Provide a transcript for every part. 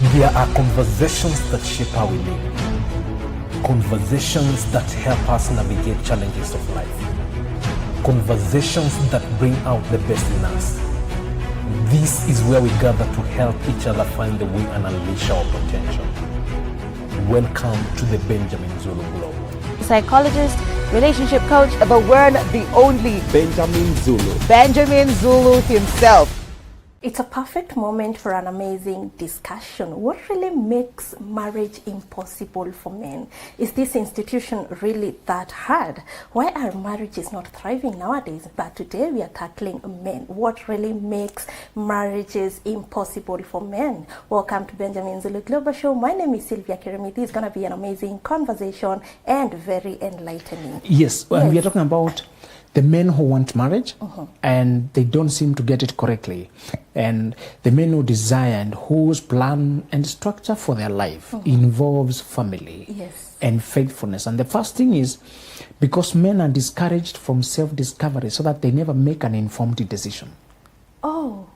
There are conversations that shape how we live, conversations that help us navigate challenges of life, conversations that bring out the best in us. This is where we gather to help each other find the way and unleash our potential. Welcome to the Benjamin Zulu Globe. Psychologist, relationship coach, the one, the only Benjamin Zulu. Benjamin Zulu himself. It's a perfect moment for an amazing discussion. What really makes marriage impossible for men? Is this institution really that hard? Why are marriages not thriving nowadays? But today we are tackling men. What really makes marriages impossible for men? Welcome to Benjamin Zulu Global Show. My name is Sylvia Kiremi. This is going to be an amazing conversation and very enlightening. Yes, we are talking about the men who want marriage and they don't seem to get it correctly, and the men who desire and whose plan and structure for their life involves family and faithfulness. And the first thing is because men are discouraged from self-discovery so that they never make an informed decision. Oh,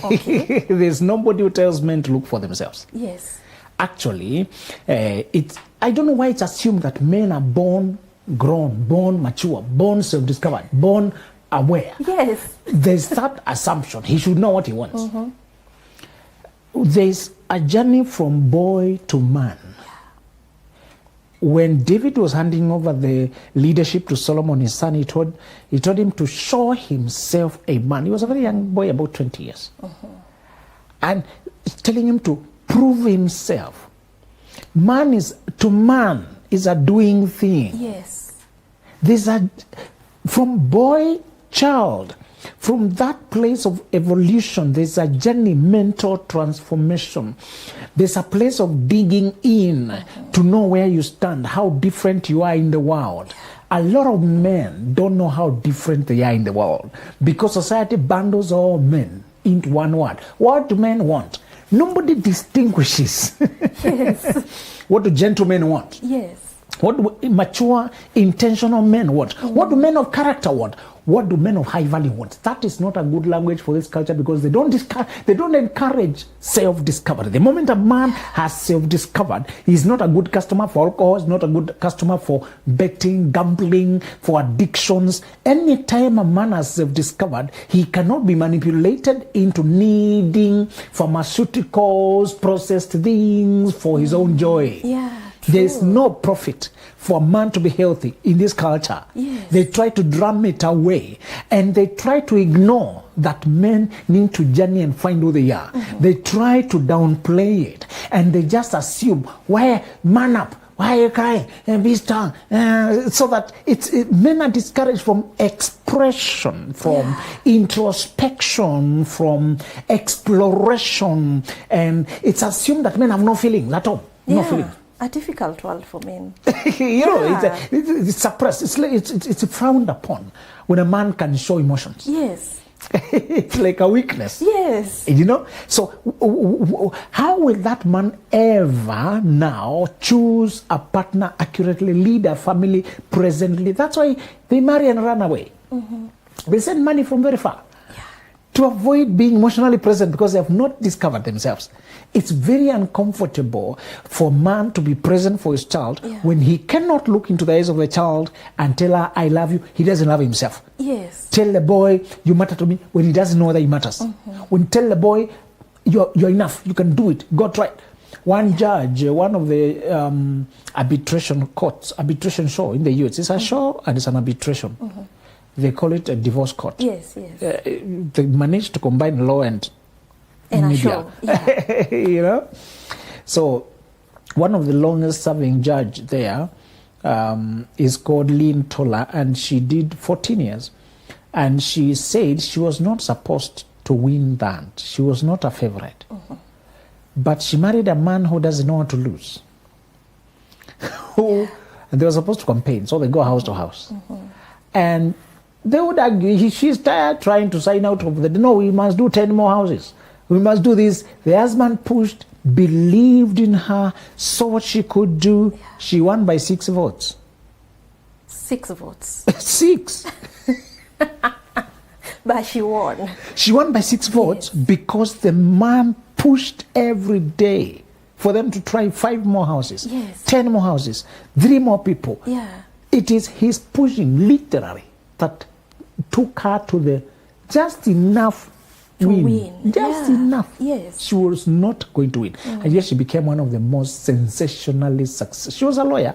okay. There's nobody who tells men to look for themselves. Yes. Actually, I don't know why it's assumed that men are born grown, born mature, born self-discovered, born aware. Yes. There's that assumption. He should know what he wants. There's a journey from boy to man. When David was handing over the leadership to Solomon, his son, he told him to show himself a man. He was a very young boy, about 20 years. And telling him to prove himself. Man is a doing thing. Yes. There's from boy, child, from that place of evolution, there's a journey, mental transformation. There's a place of digging in to know where you stand, how different you are in the world. A lot of men don't know how different they are in the world because society bundles all men into one word. What do men want? Nobody distinguishes. Yes. What do gentlemen want? Yes. What do mature, intentional men want? What do men of character want? What do men of high value want? That is not a good language for this culture because they don't encourage self-discovery. The moment a man has self-discovered, he's not a good customer for alcohol, he's not a good customer for betting, gambling, for addictions. Anytime a man has self-discovered, he cannot be manipulated into needing pharmaceuticals, processed things for his own joy. Yeah. There's no profit for a man to be healthy in this culture. Yes. They try to drum it away and they try to ignore that men need to journey and find who they are. They try to downplay it and they just assume, why man up? Why are you crying? And be strong. So that men are discouraged from expression, from introspection, from exploration, and it's assumed that men have no feelings at all. No feelings. A difficult world for men. It's suppressed. It's frowned upon when a man can show emotions. Yes. It's like a weakness. Yes. So how will that man ever now choose a partner accurately, lead a family presently? That's why they marry and run away. They send money from very far to avoid being emotionally present because they have not discovered themselves. It's very uncomfortable for a man to be present for his child when he cannot look into the eyes of the child and tell her, I love you. He doesn't love himself. Yes. Tell the boy, you matter to me, when he doesn't know whether he matters. When tell the boy, you're enough, you can do it, go try it. One judge, one of the arbitration show in the US, it's a show and it's an arbitration. They call it a divorce court. Yes. They managed to combine law and media. A show. So one of the longest serving judge there is called Lynn Toller, and she did 14 years. And she said she was not supposed to win that. She was not a favorite. But she married a man who doesn't know how to lose. And they were supposed to campaign, so they go house to house. And they would argue, she's tired trying to sign out of no, we must do 10 more houses. We must do this. The husband pushed, believed in her, saw what she could do. She won by 6 votes. 6 votes. 6. But she won. She won by 6 votes because the man pushed every day for them to try 5 more houses, Yes. 10 more houses, 3 more people. Yeah. It is his pushing, literally, that took her to the just enough To win. Just Yeah. enough. Yes. She was not going to win. And yet she became one of the most sensationally successful. She was a lawyer.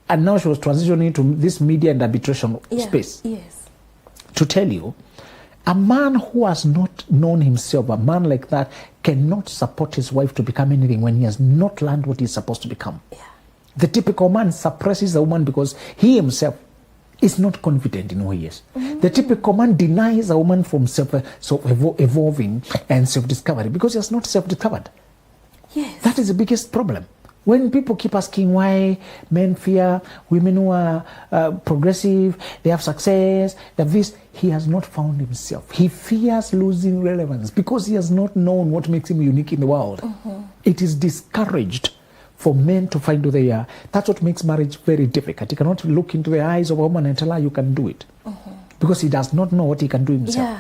And now she was transitioning to this media and arbitration Yeah. space. Yes. To tell you, a man who has not known himself, a man like that, cannot support his wife to become anything when he has not learned what he's supposed to become. Yeah. The typical man suppresses the woman because he himself is not confident in who he is. The typical man denies a woman from evolving and self-discovery because he has not self-discovered. Yes. That is the biggest problem. When people keep asking why men fear women who are progressive, they have success, they have this, he has not found himself. He fears losing relevance because he has not known what makes him unique in the world. It is discouraged for men to find who they are. That's what makes marriage very difficult. He cannot look into the eyes of a woman and tell her you can do it. Because he does not know what he can do himself.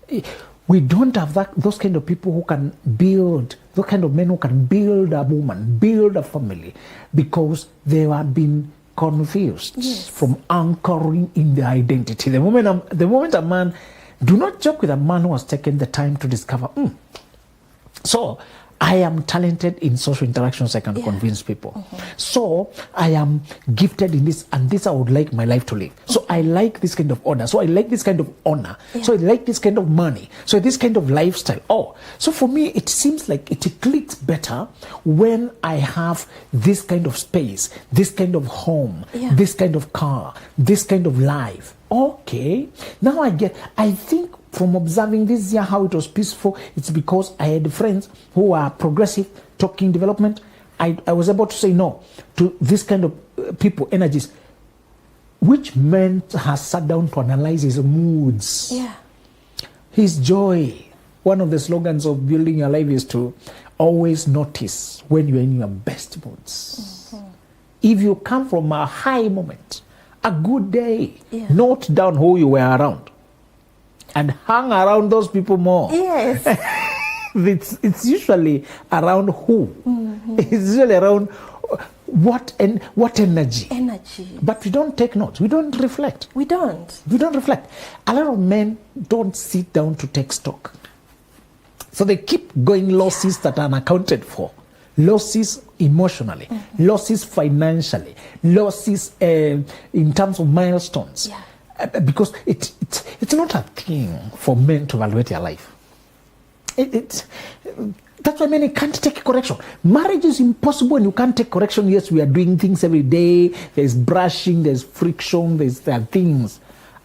Yeah. We don't have those kind of people who can build, those kind of men who can build a woman, build a family, because they have been confused Yes. from anchoring in their identity. The moment a man, do not joke with a man who has taken the time to discover, so I am talented in social interactions, I can convince people. So I am gifted in this, and this I would like my life to live. So I like this kind of order. So I like this kind of honor. So I like this kind of money. So this kind of lifestyle. Oh, so for me, it seems like it clicks better when I have this kind of space, this kind of home, this kind of car, this kind of life. Okay, now I think from observing this year how it was peaceful, it's because I had friends who are progressive, talking development. I was able to say no to this kind of people, energies, which man has sat down to analyze his moods, Yeah. his joy. One of the slogans of building your life is to always notice when you're in your best moods. If you come from a high moment, a good day, note down who you were around and hang around those people more. Yes. It's usually around who? It's usually around what energy. Energy. But we don't take notes. We don't reflect. We don't. We don't reflect. A lot of men don't sit down to take stock. So they keep going losses that are unaccounted for. Losses emotionally, losses financially, losses in terms of milestones. Because it's not a thing for men to evaluate their life. That's why many can't take correction. Marriage is impossible and you can't take correction. Yes, we are doing things every day. There's brushing, there's friction, there are things.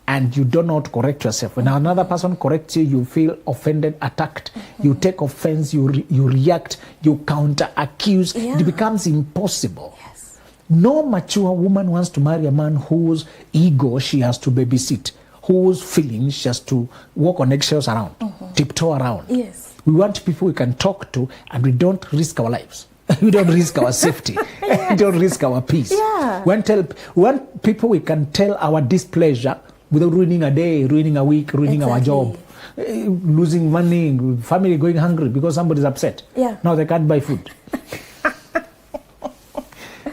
And you don't know how to correct yourself. When another person corrects you, you feel offended, attacked. You take offense, you react, you counter, accuse. It becomes impossible. Yes. No mature woman wants to marry a man whose ego she has to babysit, whose feelings she has to walk on eggshells around, tiptoe around. Yes. We want people we can talk to and we don't risk our lives. We don't risk our safety. We don't risk our peace. Yeah. We want people we can tell our displeasure without ruining a day, ruining a week, ruining our job, losing money, family going hungry because somebody's upset. Yeah. Now they can't buy food.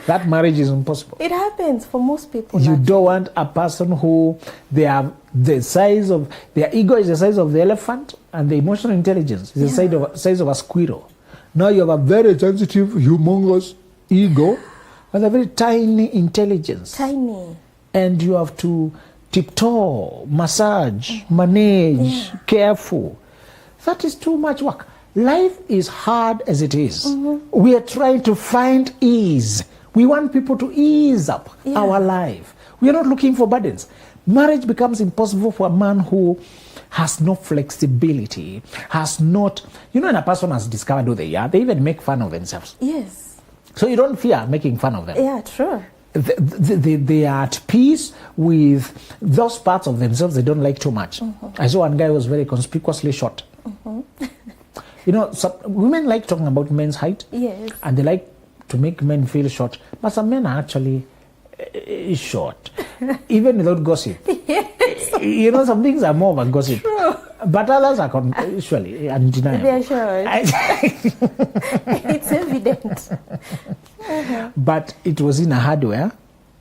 That marriage is impossible. It happens for most people. You don't want a person who they are the size of, their ego is the size of the elephant and the emotional intelligence is the size of a squirrel. Now you have a very sensitive, humongous ego and a very tiny intelligence. Tiny. And you have to tiptoe, massage, manage, careful. That is too much work. Life is hard as it is. We are trying to find ease. We want people to ease up our life. We are not looking for burdens. Marriage becomes impossible for a man who has no flexibility, has not, when a person has discovered who they are, they even make fun of themselves. Yes. So you don't fear making fun of them. Yeah, true. They are at peace with those parts of themselves they don't like too much. I saw one guy who was very conspicuously short. Some women like talking about men's height. Yes. And they like to make men feel short. But some men are actually short, even without gossip. Yes. Some things are more of a gossip. True. But others are usually undeniable. They are sure. It's evident. But it was in a hardware,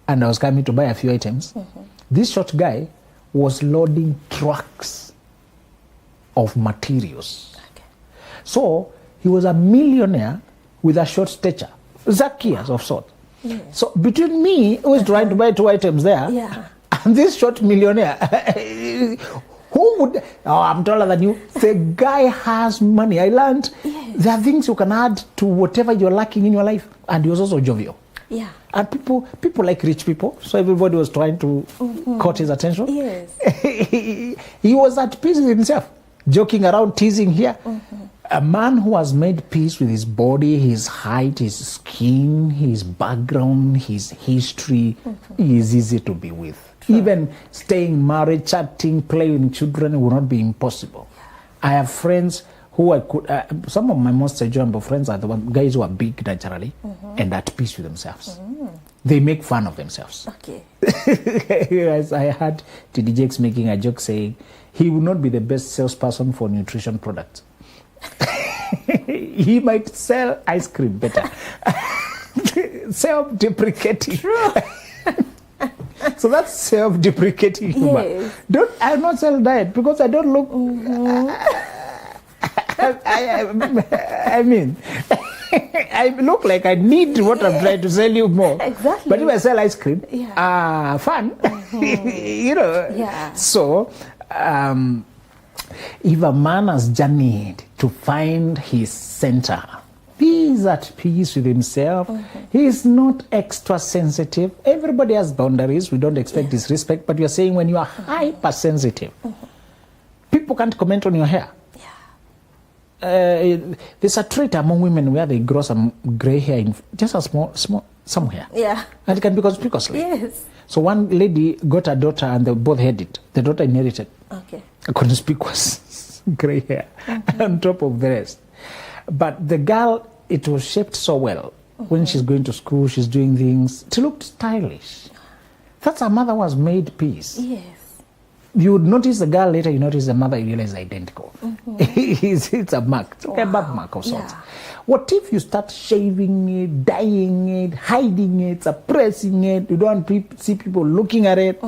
and I was coming to buy a few items. This short guy was loading trucks of materials. Okay. So he was a millionaire with a short stature, Zacchaeus of sort. Yes. So between me, who was trying to buy 2 items there, Yeah. and this short millionaire, who would? Oh, I'm taller than you. The guy has money. I learned there are things you can add to whatever you're lacking in your life, and he was also jovial. Yeah. And people like rich people, so everybody was trying to caught his attention. Yes. He was at peace with himself, joking around, teasing here. A man who has made peace with his body, his height, his skin, his background, his history, is easy to be with. Even staying married, chatting, playing with children will not be impossible. I have friends who I could, some of my most enjoyable friends are the guys who are big naturally and at peace with themselves. They make fun of themselves. Okay. As I heard TD Jakes making a joke saying he would not be the best salesperson for nutrition products. He might sell ice cream better. Self-deprecating. True. So that's self-deprecating humor. Yes. I'm not self-diet because I don't look. I mean, I look like I need what I'm trying to sell you more. Exactly. But if I sell ice cream, fun. You know. Yeah. So, if a man has journeyed to find his center, he is at peace with himself. He is not extra sensitive. Everybody has boundaries. We don't expect disrespect. But you're saying when you are hypersensitive, people can't comment on your hair. There's a trait among women where they grow some gray hair in just a small somewhere. Yeah. And it can be conspicuously. Yes. So one lady got a daughter and they both had it. The daughter inherited Okay. a conspicuous gray hair on top of the rest. But the girl, it was shaped so well. When she's going to school, she's doing things. She looked stylish. That's her mother was made peace. Yes. You would notice the girl later, you notice the mother, you realize identical. It's a mark. It's like a birthmark of sorts. Yeah. What if you start shaving it, dyeing it, hiding it, suppressing it? You don't see people looking at it.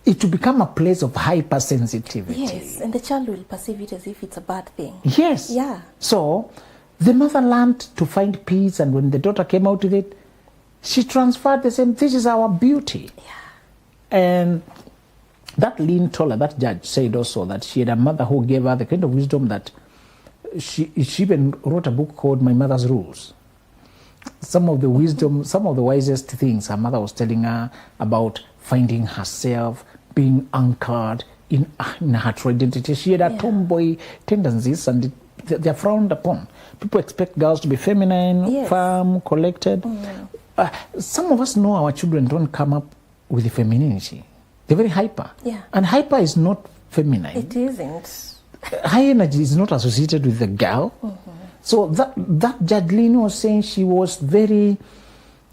It will become a place of hypersensitivity. Yes, and the child will perceive it as if it's a bad thing. Yes. Yeah. So the mother learned to find peace, and when the daughter came out with it, she transferred the same. This is our beauty. Yeah. And that Lynn Toller, that judge, said also that she had a mother who gave her the kind of wisdom that she even wrote a book called My Mother's Rules. Some of the wisdom, some of the wisest things her mother was telling her about finding herself, being anchored in her true identity. She had a tomboy tendencies, and they're frowned upon. People expect girls to be feminine, firm, collected. Some of us know our children don't come up with the femininity. They're very hyper. Yeah. And hyper is not feminine. It isn't. High energy is not associated with the girl. So that Jadlene was saying she was very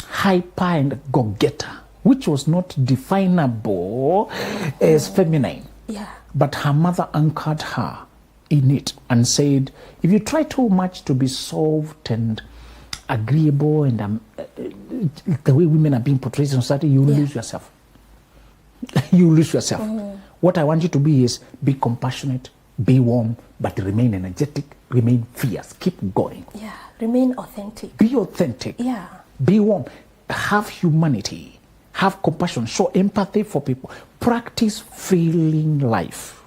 hyper and go-getter, which was not definable as feminine. Yeah. But her mother anchored her in it and said, if you try too much to be soft and agreeable and the way women are being portrayed in society, you will lose yourself. You lose yourself. What I want you to be is be compassionate, be warm, but remain energetic, remain fierce, keep going. Yeah. Remain authentic. Be authentic. Yeah. Be warm. Have humanity. Have compassion. Show empathy for people. Practice feeling life.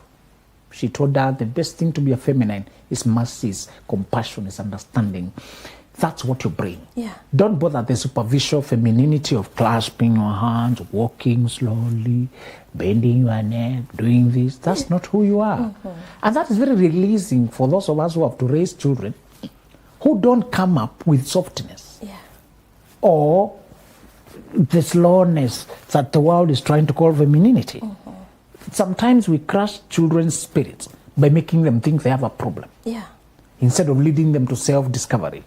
She told her the best thing to be a feminine is mercy, is compassion, is understanding. That's what you bring. Yeah. Don't bother the superficial femininity of clasping your hands, walking slowly, bending your neck, doing this. That's not who you are. And that is very releasing for those of us who have to raise children who don't come up with softness. Yeah. Or the slowness that the world is trying to call femininity. Sometimes we crush children's spirits by making them think they have a problem, Yeah. instead of leading them to self-discovery.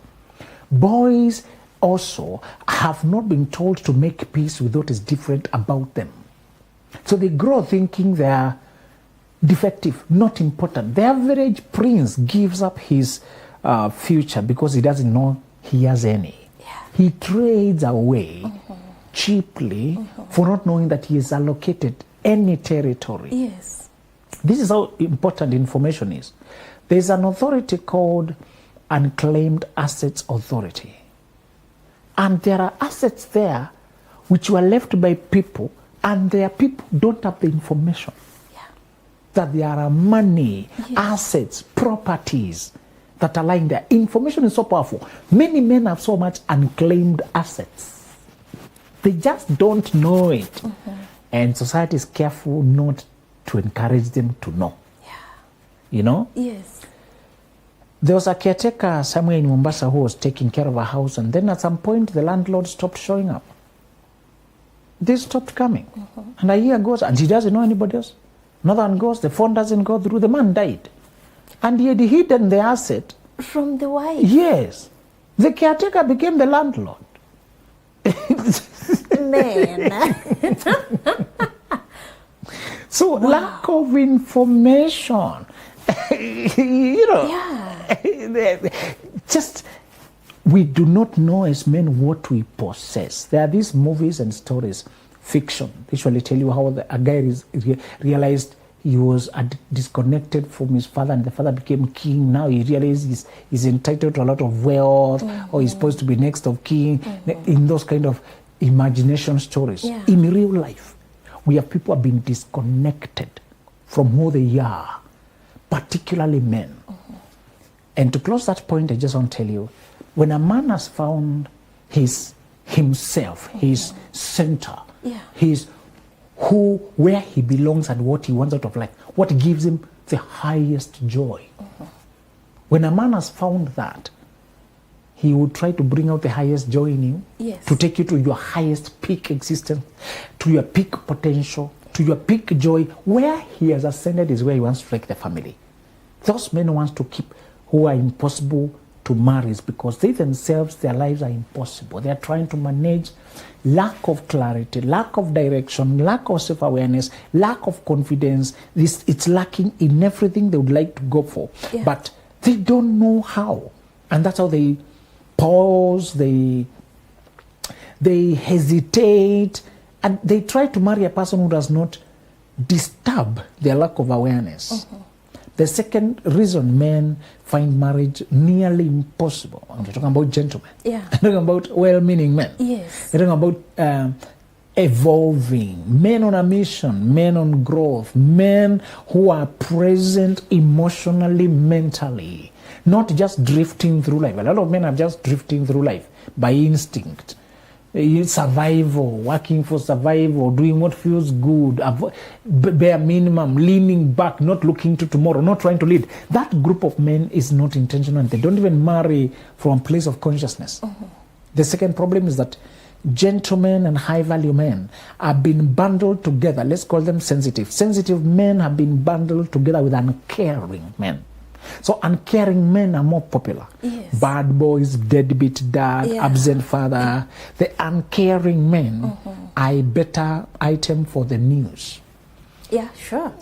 Boys also have not been told to make peace with what is different about them. So they grow thinking they are defective, not important. The average prince gives up his future because he doesn't know he has any. Yeah. He trades away cheaply for not knowing that he is allocated any territory. Yes. This is how important information is. There's an authority called Unclaimed Assets Authority. And there are assets there which were left by people, and their people don't have the information. Yeah. That there are money, assets, properties that are lying there. Information is so powerful. Many men have so much unclaimed assets. They just don't know it. And society is careful not to encourage them to know. Yeah. You know? Yes. There was a caretaker somewhere in Mombasa who was taking care of a house, and then at some point the landlord stopped showing up. They stopped coming. And a year goes, and he doesn't know anybody else. Another one goes, the phone doesn't go through, the man died. And he had hidden the asset. From the wife? Yes. The caretaker became the landlord. Man. So lack of information, you know, just we do not know as men what we possess. There are these movies and stories, fiction, they usually tell you how a guy realized he was disconnected from his father, and the father became king. Now he realizes he's entitled to a lot of wealth, or he's supposed to be next of king, in those kind of imagination stories. Yeah. In real life, we have people who have been disconnected from who they are, particularly men. And to close that point, I just want to tell you, when a man has found himself, his center, his where he belongs and what he wants out of life, what gives him the highest joy. When a man has found that, he will try to bring out the highest joy in you, to take you to your highest peak existence, to your peak potential, to your peak joy. Where he has ascended is where he wants to take the family. Those men wants to keep who are impossible to marry is because they themselves, their lives are impossible. They are trying to manage lack of clarity, lack of direction, lack of self-awareness, lack of confidence. It's lacking in everything they would like to go for. But they don't know how. And that's how they pause, they hesitate, and they try to marry a person who does not disturb their lack of awareness. The second reason men find marriage nearly impossible, I'm talking about gentlemen. I'm talking about well-meaning men. I'm talking about evolving, men on a mission, men on growth, men who are present emotionally, mentally, not just drifting through life. A lot of men are just drifting through life by instinct. Survival, working for survival, doing what feels good, bare minimum, leaning back, not looking to tomorrow, not trying to lead. That group of men is not intentional. They don't even marry from a place of consciousness. The second problem is that gentlemen and high-value men have been bundled together. Let's call them sensitive. Sensitive men have been bundled together with uncaring men. So uncaring men are more popular. Bad boys, deadbeat dad, absent father. The uncaring men are a better item for the news. Sure.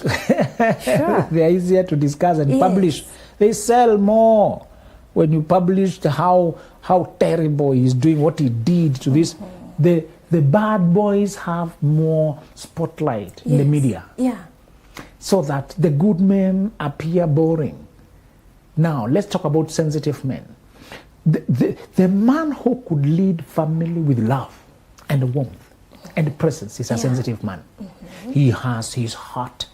They are easier to discuss and publish. They sell more when you publish how terrible he's doing, what he did to this. The bad boys have more spotlight in the media. So that the good men appear boring. Now, let's talk about sensitive men. The man who could lead family with love and warmth and presence is a sensitive man. He has his heart.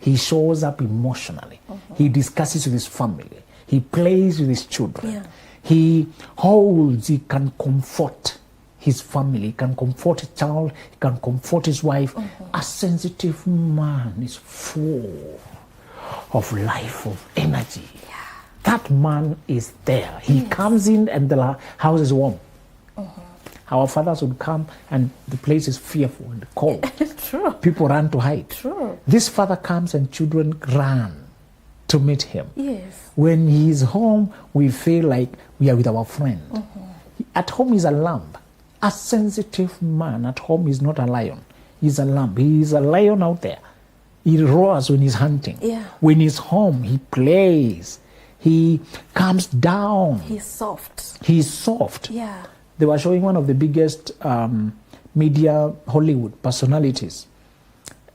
He shows up emotionally. He discusses with his family. He plays with his children. He holds, he can comfort his family, he can comfort his child, he can comfort his wife. A sensitive man is full of life, of energy. That man is there. He comes in and the house is warm. Our fathers would come and the place is fearful and cold. People run to hide. This father comes and children run to meet him. When he's home, we feel like we are with our friend. At home he's a lamb. A sensitive man at home is not a lion. He's a lamb. He is a lion out there. He roars when he's hunting. Yeah. When he's home, he plays. He calms down. He's soft. He's soft. Yeah. They were showing one of the biggest media Hollywood personalities.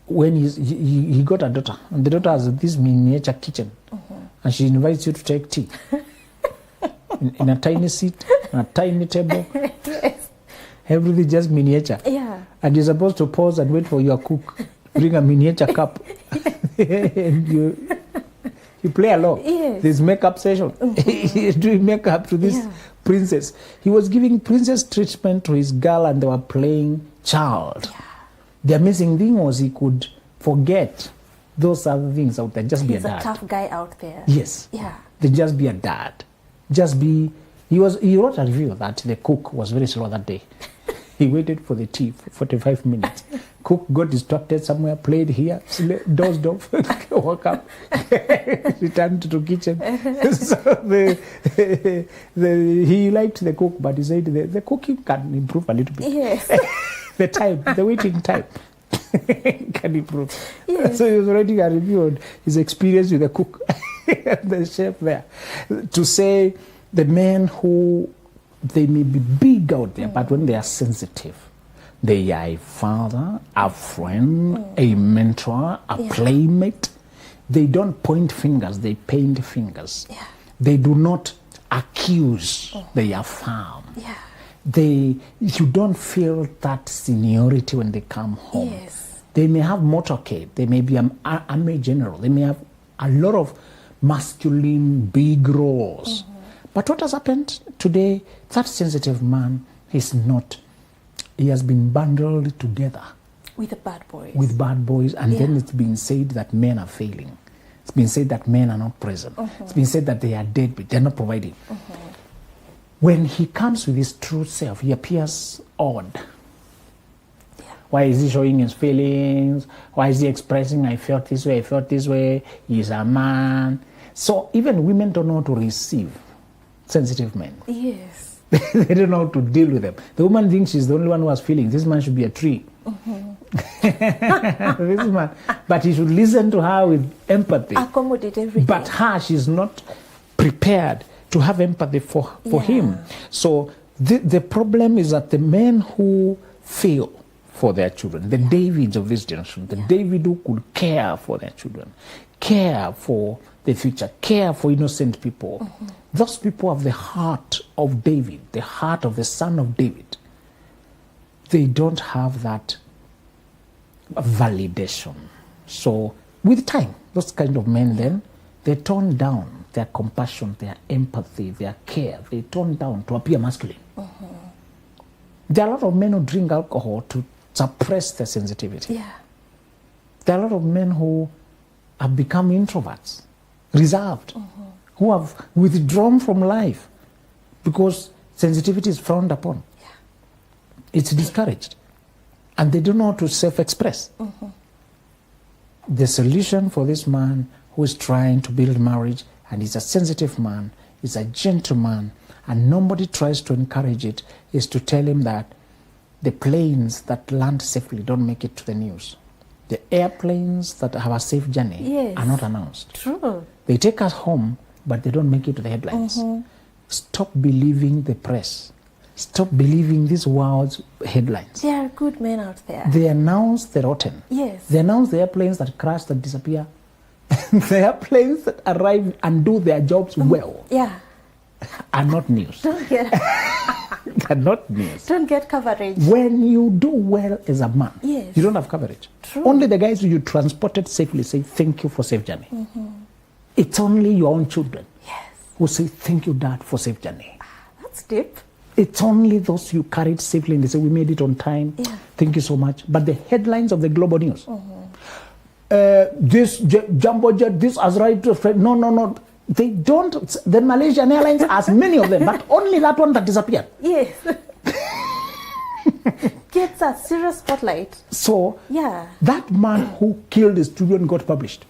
When he got a daughter, and the daughter has this miniature kitchen, and she invites you to take tea in a tiny seat, on a tiny table. Yes. Everything just miniature. Yeah. And you're supposed to pause and wait for your cook, bring a miniature cup, and you play along. Yes. This makeup session. He's doing makeup to this princess. He was giving princess treatment to his girl, and they were playing child. Yeah. The amazing thing was he could forget those other things out there. Just be a dad. He's a tough guy out there. Yes. Yeah. They just be a dad. Just be. He wrote a review that the cook was very slow that day. He waited for the tea for 45 minutes. Cook got distracted somewhere, played here, dozed off, woke up, returned to the kitchen. So he liked the cook, but he said the cooking can improve a little bit. Yes. The waiting time can improve. Yes. So he was writing a review on his experience with the cook, the chef there, to say the men who, they may be big out there, but when they are sensitive, they are a father, a friend, a mentor, a playmate. They don't point fingers, they paint fingers. Yeah. They do not accuse, they are firm. Yeah. You don't feel that seniority when they come home. Yes. They may have motorcade, they may be an army general, they may have a lot of masculine big roles. But what has happened today, that sensitive man is not, he has been bundled together With the bad boys. with bad boys, and then it's been said that men are failing. It's been said that men are not present. It's been said that they are deadbeat, they're not providing. When he comes with his true self, he appears odd. Yeah. Why is he showing his feelings? Why is he expressing, I felt this way, I felt this way? He's a man. So even women don't know how to receive sensitive men. Yes. They don't know how to deal with them. The woman thinks she's the only one who has feelings. This man should be a tree. This man. But he should listen to her with empathy. Accommodate everything. But her, she's not prepared to have empathy for him. So the problem is that the men who fail for their children, the Davids of this generation, the David who could care for their children, care for the future, care for innocent people, those people have the heart of David, the heart of the son of David. They don't have that validation. So with time, those kind of men then, they tone down their compassion, their empathy, their care. They tone down to appear masculine. There are a lot of men who drink alcohol to suppress their sensitivity. Yeah. There are a lot of men who have become introverts, reserved, who have withdrawn from life because sensitivity is frowned upon. Yeah. It's discouraged. And they don't know how to self-express. The solution for this man who is trying to build marriage, and he's a sensitive man, he's a gentleman, and nobody tries to encourage it, is to tell him that the planes that land safely don't make it to the news. The airplanes that have a safe journey are not announced. True. They take us home, but they don't make it to the headlines. Stop believing the press. Stop believing these world's headlines. There are good men out there. They announce the rotten. Yes. They announce the airplanes that crash, that disappear. The airplanes that arrive and do their jobs well Yeah. are not news. Don't get Are not news. don't get coverage. When you do well as a man, Yes. you don't have coverage. True. Only the guys who you transported safely say thank you for safe journey. It's only your own children Yes. who say thank you, Dad, for safe journey. That's deep. It's only those you carried safely and they say we made it on time. Yeah. Thank you so much. But the headlines of the global news, this jumbo jet, this has right to no. They don't. The Malaysian Airlines has many of them, but only that one that disappeared. Yes. Gets a serious spotlight. So Yeah. that man who killed his children got published.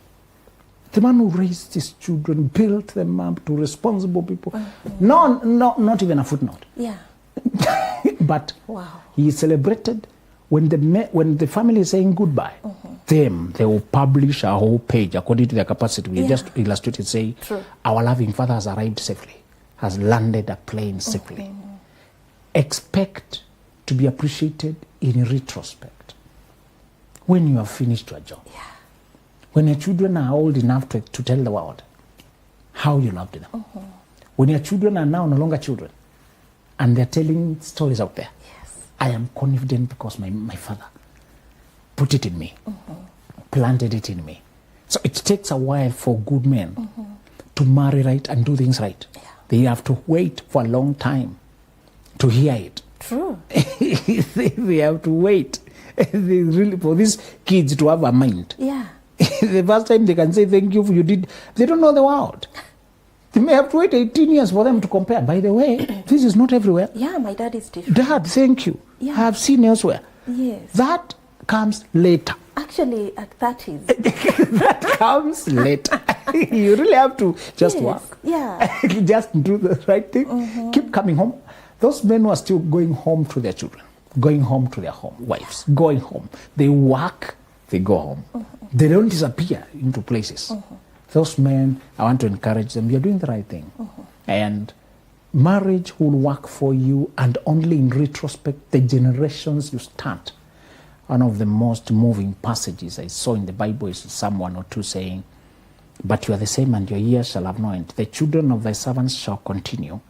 The man who raised his children, built them up to responsible people. No, not even a footnote. Yeah. But Wow. he is celebrated when the family is saying goodbye, they will publish a whole page according to their capacity. We just illustrate it, say, True. our loving father has arrived safely, has landed a plane safely. Expect to be appreciated in retrospect when you have finished your job. Yeah. When your children are old enough to tell the world how you loved them. When your children are now no longer children and they're telling stories out there. Yes. I am confident because my father put it in me, planted it in me. So it takes a while for good men to marry right and do things right. Yeah. They have to wait for a long time to hear it. True. They have to wait for these kids to have a mind. Yeah. The first time they can say thank you for you did, they don't know the world. They may have to wait 18 years for them to compare. By the way, this is not everywhere. Yeah, my dad is different. Dad, thank you. Yeah. I have seen elsewhere. Yes. That comes later. Actually, at 30s. That comes later. You really have to just Yes, work. yeah. Just do the right thing. Keep coming home. Those men who are still going home to their children, going home to their wives, going home. They work, they go home. They don't disappear into places. Those men, I want to encourage them, you're doing the right thing. And marriage will work for you, and only in retrospect, the generations you start. One of the most moving passages I saw in the Bible is Psalm 102 saying, but you are the same and your years shall have no end. The children of thy servants shall continue,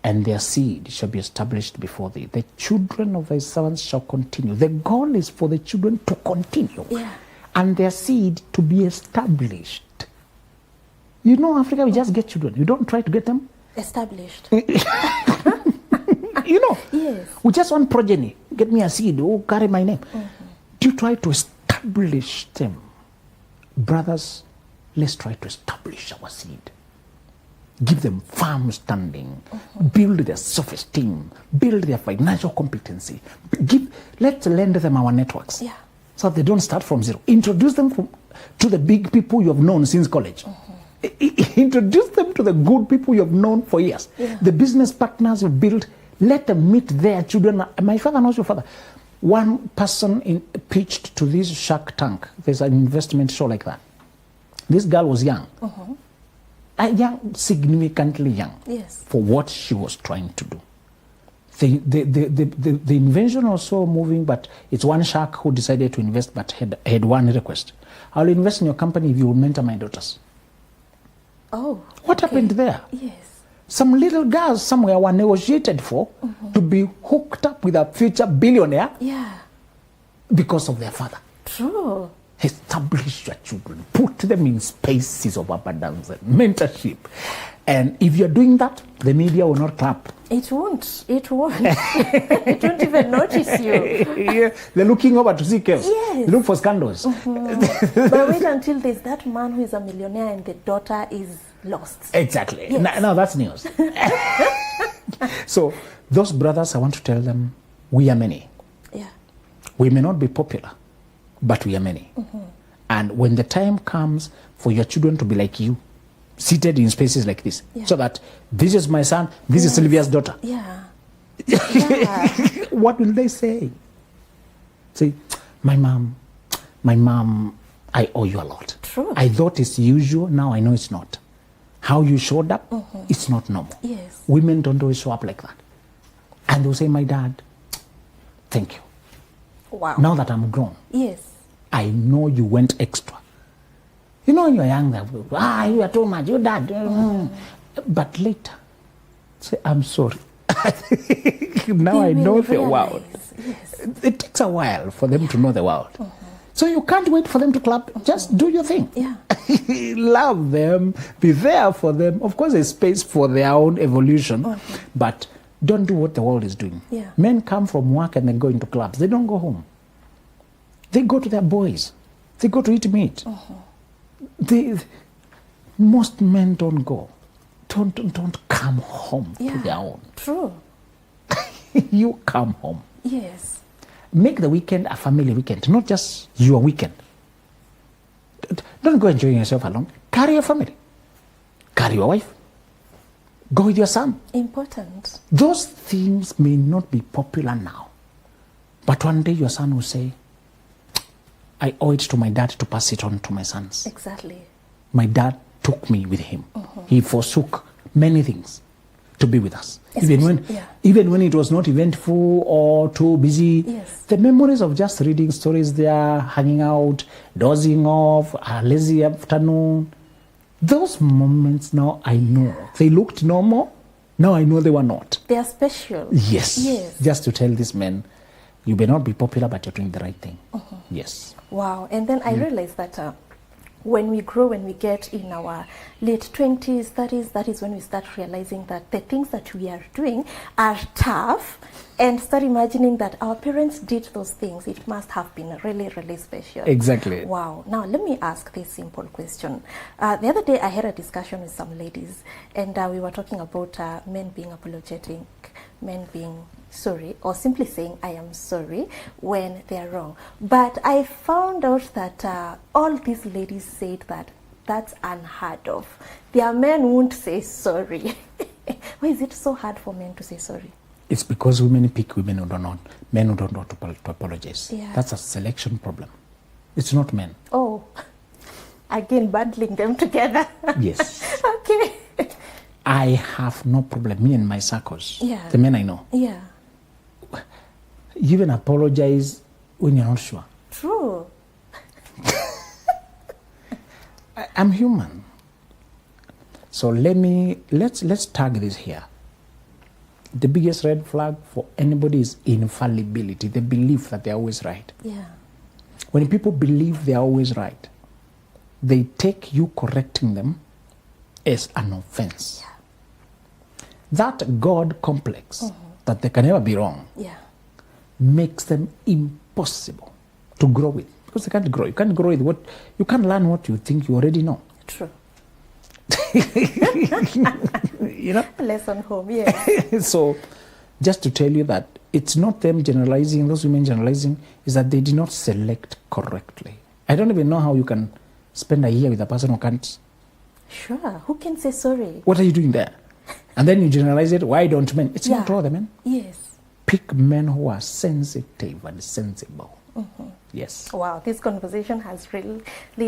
and their seed shall be established before thee. The children of thy servants shall continue. The goal is for the children to continue, and their seed to be established. You know, Africa, we just get children. You don't try to get them Established. You know, Yes. we just want progeny. Get me a seed, oh, carry my name. Do you try to establish them? Brothers, let's try to establish our seed. Give them firm standing. Build their self-esteem. Build their financial competency. Let's lend them our networks. Yeah. So they don't start from zero. Introduce them to the big people you have known since college. Introduce them to the good people you have known for years. The business partners you built, let them meet their children. My father knows your father. One person pitched to this Shark Tank. There's an investment show like that. This girl was young. Young, significantly young. Yes. For what she was trying to do. The invention was so moving, but it's one shark who decided to invest, but had one request. I'll invest in your company if you will mentor my daughters. Oh. What happened there? Yes. Some little girls somewhere were negotiated for to be hooked up with a future billionaire Yeah. because of their father. True. Establish your children. Put them in spaces of abundance and mentorship. And if you're doing that, the media will not clap. It won't. It won't. It won't even notice you. They're looking over to see chaos. Yes. They look for scandals. But wait until there's that man who is a millionaire and the daughter is lost. Exactly. Yes. Now that's news. So those brothers, I want to tell them, we are many. Yeah. We may not be popular, but we are many. And when the time comes for your children to be like you, seated in spaces like this, so that this is my son, this is Sylvia's daughter. Yeah. What will they say? Say, my mom, I owe you a lot. True. I thought it's usual, now I know it's not. How you showed up, it's not normal. Yes. Women don't always show up like that. And they'll say, my dad, thank you. Wow. Now that I'm grown, Yes. I know you went extra. You know when you're young, you are too much, you dad. But later, say, I'm sorry. Now I know the world. Yes. It takes a while for them to know the world. So you can't wait for them to clap. Just do your thing. Yeah. Love them. Be there for them. Of course, there's space for their own evolution. But don't do what the world is doing. Yeah. Men come from work and then go into clubs. They don't go home. They go to their boys. They go to eat meat. Most men don't go. Don't come home to their own. True. You come home. Yes. Make the weekend a family weekend, not just your weekend. Don't go enjoying yourself alone. Carry your family. Carry your wife. Go with your son. Important. Those things may not be popular now, But one day your son will say, I owe it to my dad to pass it on to my sons. Exactly. My dad took me with him. He forsook many things to be with us. Even when it was not eventful or too busy, Yes. the memories of just reading stories there, hanging out, dozing off, a lazy afternoon, those moments now I know. They looked normal. Now I know they were not. They are special. Yes. Yes. Just to tell these men, you may not be popular, but you're doing the right thing. Yes. Wow. And then I realized that when we grow, when we get in our late 20s, 30s, that is when we start realizing that the things that we are doing are tough, and start imagining that our parents did those things. It must have been really, really special. Exactly. Wow. Now, let me ask this simple question. The other day, I had a discussion with some ladies, and we were talking about men being apologetic, men being sorry, or simply saying I am sorry when they are wrong. But I found out that all these ladies said that that's unheard of. Their men won't say sorry. Why is it so hard for men to say sorry? It's because women pick women who don't know, men who don't know to apologize. Yeah. That's a selection problem. It's not men. Oh, again, bundling them together. Yes. Okay. I have no problem, me and my circles, Yeah. the men I know. Yeah, You even apologize when you're not sure. true. I'm human. So let's tag this here. The biggest red flag for anybody is infallibility, the belief that they're always right. Yeah. When people believe they're always right, they take you correcting them as an offense. Yeah. That God complex, that they can never be wrong, Yeah. makes them impossible to grow with. Because they can't grow. You can't grow with what, you can't learn what you think you already know. True. You know? Lesson home, yeah. So, just to tell you that it's not them generalizing, those women generalizing, is that they did not select correctly. I don't even know how you can spend a year with a person who can't. Sure. Who can say sorry? What are you doing there? And then you generalize it. Why don't men? It's not all the men. Yes. Pick men who are sensitive and sensible. Yes. Wow, this conversation has really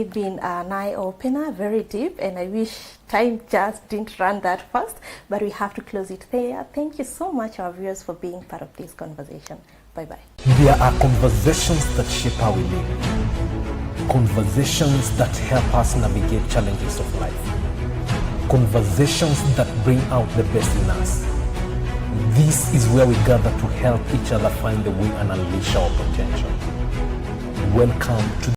been an eye-opener, very deep, and I wish time just didn't run that fast, but we have to close it there. Thank you so much, our viewers, for being part of this conversation. Bye-bye. There are conversations that shape how we live. Conversations that help us navigate challenges of life. Conversations that bring out the best in us. This is where we gather to help each other find the way and unleash our potential. Welcome to